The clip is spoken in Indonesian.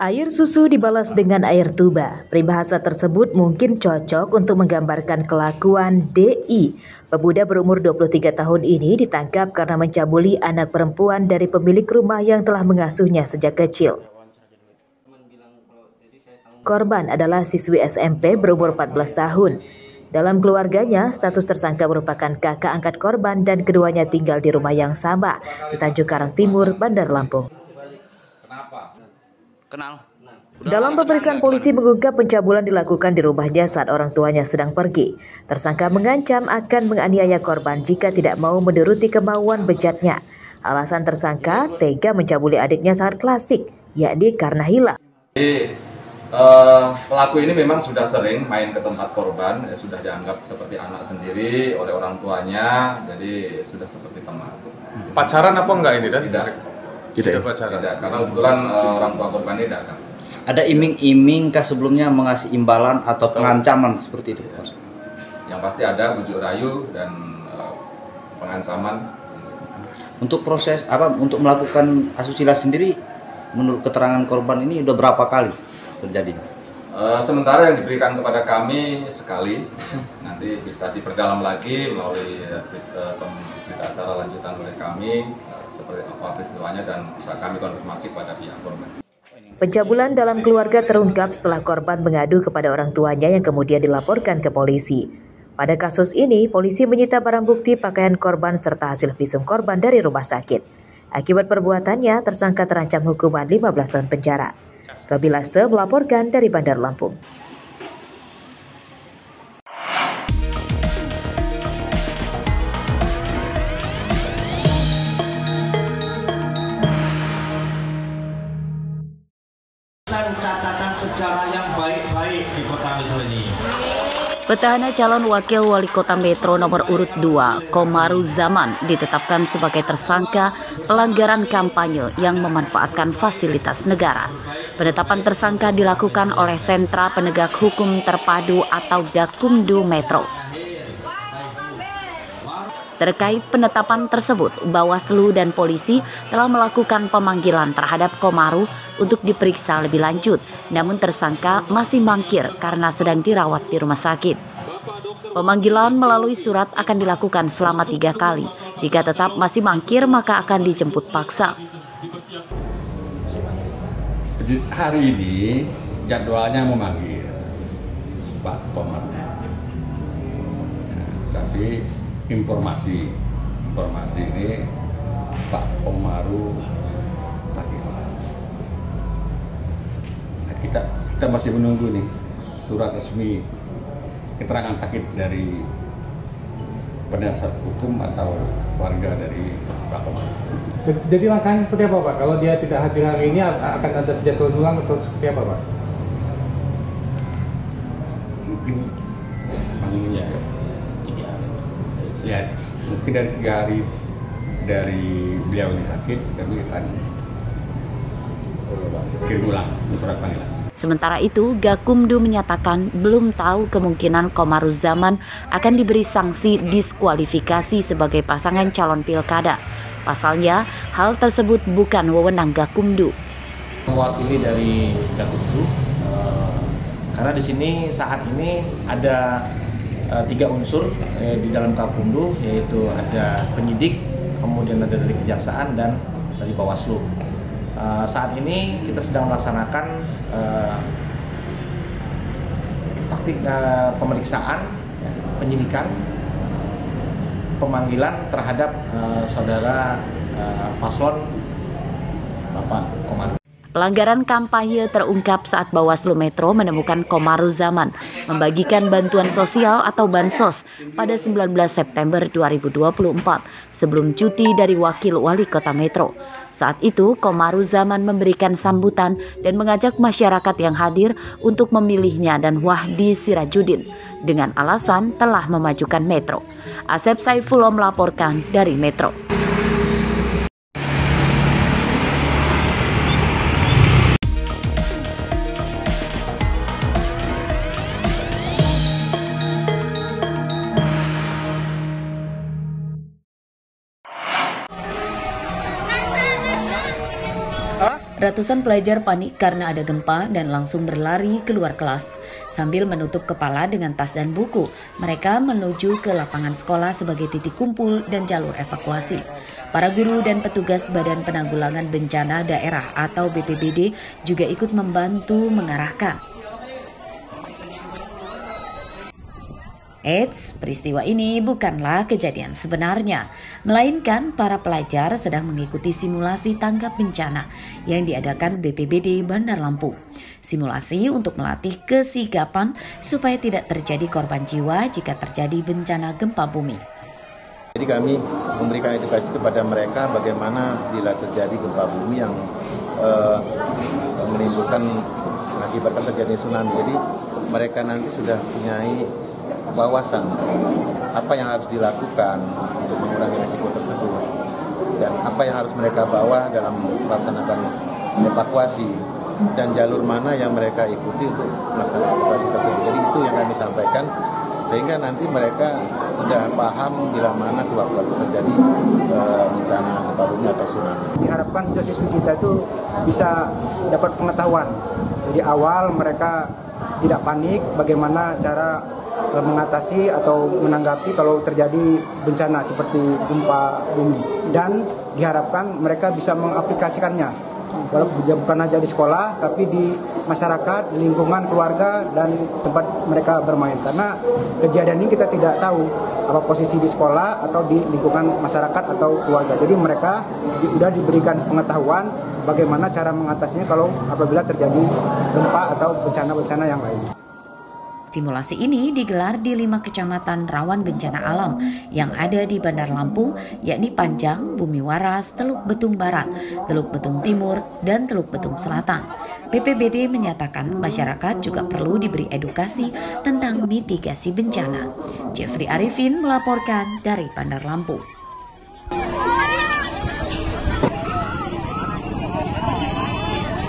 Air susu dibalas dengan air tuba. Peribahasa tersebut mungkin cocok untuk menggambarkan kelakuan DI. Pemuda berumur 23 tahun ini ditangkap karena mencabuli anak perempuan dari pemilik rumah yang telah mengasuhnya sejak kecil. Korban adalah siswi SMP berumur 14 tahun. Dalam keluarganya, status tersangka merupakan kakak angkat korban dan keduanya tinggal di rumah yang sama di Tanjung Karang Timur, Bandar Lampung. Dalam pemeriksaan, polisi mengungkap pencabulan dilakukan di rumahnya saat orang tuanya sedang pergi. Tersangka mengancam akan menganiaya korban jika tidak mau menuruti kemauan bejatnya. Alasan tersangka tega mencabuli adiknya sangat klasik, yakni karena hilang. Pelaku ini memang sudah sering main ke tempat korban, sudah dianggap seperti anak sendiri oleh orang tuanya, jadi sudah seperti teman. Pacaran apa enggak ini dan? Tidak pacaran. Tidak, karena kebetulan orang tua korban ini datang. Ada iming-iming kah sebelumnya mengasih imbalan atau pengancaman seperti itu? Yang pasti ada bujuk rayu dan pengancaman. Untuk proses untuk melakukan asusila sendiri, menurut keterangan korban ini udah berapa kali terjadi? Sementara yang diberikan kepada kami sekali, nanti bisa diperdalam lagi melalui berita acara lanjutan oleh kami seperti apa peristiwanya dan bisa kami konfirmasi pada pihak korban. Pencabulan dalam keluarga terungkap setelah korban mengadu kepada orang tuanya yang kemudian dilaporkan ke polisi. Pada kasus ini, polisi menyita barang bukti pakaian korban serta hasil visum korban dari rumah sakit. Akibat perbuatannya, tersangka terancam hukuman 15 tahun penjara. Robi Lasse melaporkan dari Bandar Lampung. Catatan sejarah yang baik-baik di Kota Metro ini. Petahana calon wakil wali kota Metro nomor urut 2, Komaru Zaman, ditetapkan sebagai tersangka pelanggaran kampanye yang memanfaatkan fasilitas negara. Penetapan tersangka dilakukan oleh Sentra Penegak Hukum Terpadu atau Gakumdu Metro. Terkait penetapan tersebut, Bawaslu dan polisi telah melakukan pemanggilan terhadap Komaru untuk diperiksa lebih lanjut, namun tersangka masih mangkir karena sedang dirawat di rumah sakit. Pemanggilan melalui surat akan dilakukan selama 3 kali. Jika tetap masih mangkir, maka akan dijemput paksa. Hari ini jadwalnya memanggil Pak Komaru. Tapi informasi ini Pak Komaru sakit. Nah, kita masih menunggu nih surat resmi keterangan sakit dari penasihat hukum atau warga dari Pak Komaru. Jadi langkahnya seperti apa Pak? Kalau dia tidak hadir hari ini akan ada jadwal ulang atau seperti apa Pak? Mungkin mungkin dari 3 hari dari beliau ini sakit, kami akan kirim ulang surat panggilan. Sementara itu, Gakumdu menyatakan belum tahu kemungkinan Komaru Zaman akan diberi sanksi diskualifikasi sebagai pasangan calon pilkada. Pasalnya, hal tersebut bukan wewenang Gakumdu. Mewakili dari Gakumdu, karena di sini saat ini ada 3 unsur di dalam Gakumdu, yaitu ada penyidik, kemudian ada dari kejaksaan dan dari Bawaslu. Saat ini kita sedang melaksanakan taktik pemeriksaan, penyidikan, pemanggilan terhadap saudara paslon Bapak Komaru. Pelanggaran kampanye terungkap saat Bawaslu Metro menemukan Komaru Zaman membagikan bantuan sosial atau bansos pada 19 September 2024 sebelum cuti dari wakil wali kota Metro. Saat itu Komaru Zaman memberikan sambutan dan mengajak masyarakat yang hadir untuk memilihnya dan Wahdi Sirajudin dengan alasan telah memajukan Metro. Asep Saifullah melaporkan dari Metro. Ratusan pelajar panik karena ada gempa dan langsung berlari keluar kelas. Sambil menutup kepala dengan tas dan buku, mereka menuju ke lapangan sekolah sebagai titik kumpul dan jalur evakuasi. Para guru dan petugas Badan Penanggulangan Bencana Daerah atau BPBD juga ikut membantu mengarahkan. Eits, peristiwa ini bukanlah kejadian sebenarnya, melainkan para pelajar sedang mengikuti simulasi tanggap bencana yang diadakan BPBD Bandar Lampung. Simulasi untuk melatih kesigapan supaya tidak terjadi korban jiwa jika terjadi bencana gempa bumi. Jadi kami memberikan edukasi kepada mereka bagaimana bila terjadi gempa bumi yang menimbulkan mengakibatkan terjadi tsunami. Jadi mereka nanti sudah mempunyai wawasan apa yang harus dilakukan untuk mengurangi risiko tersebut dan apa yang harus mereka bawa dalam melaksanakan evakuasi dan jalur mana yang mereka ikuti untuk melaksanakan evakuasi tersebut. Jadi itu yang kami sampaikan sehingga nanti mereka sudah paham bila mana sewaktu-waktu terjadi bencana gempa bumi atau tsunami. Diharapkan siswa-siswi kita itu bisa dapat pengetahuan. Jadi awal mereka tidak panik bagaimana cara mengatasi atau menanggapi kalau terjadi bencana seperti gempa bumi, dan diharapkan mereka bisa mengaplikasikannya walaupun bukan saja di sekolah tapi di masyarakat, di lingkungan keluarga dan tempat mereka bermain, karena kejadian ini kita tidak tahu apa posisi di sekolah atau di lingkungan masyarakat atau keluarga. Jadi mereka sudah diberikan pengetahuan bagaimana cara mengatasinya kalau apabila terjadi gempa atau bencana-bencana yang lain. Simulasi ini digelar di 5 kecamatan rawan bencana alam yang ada di Bandar Lampung, yakni Panjang, Bumi Waras, Teluk Betung Barat, Teluk Betung Timur, dan Teluk Betung Selatan. BPBD menyatakan masyarakat juga perlu diberi edukasi tentang mitigasi bencana. Jeffrey Arifin melaporkan dari Bandar Lampung.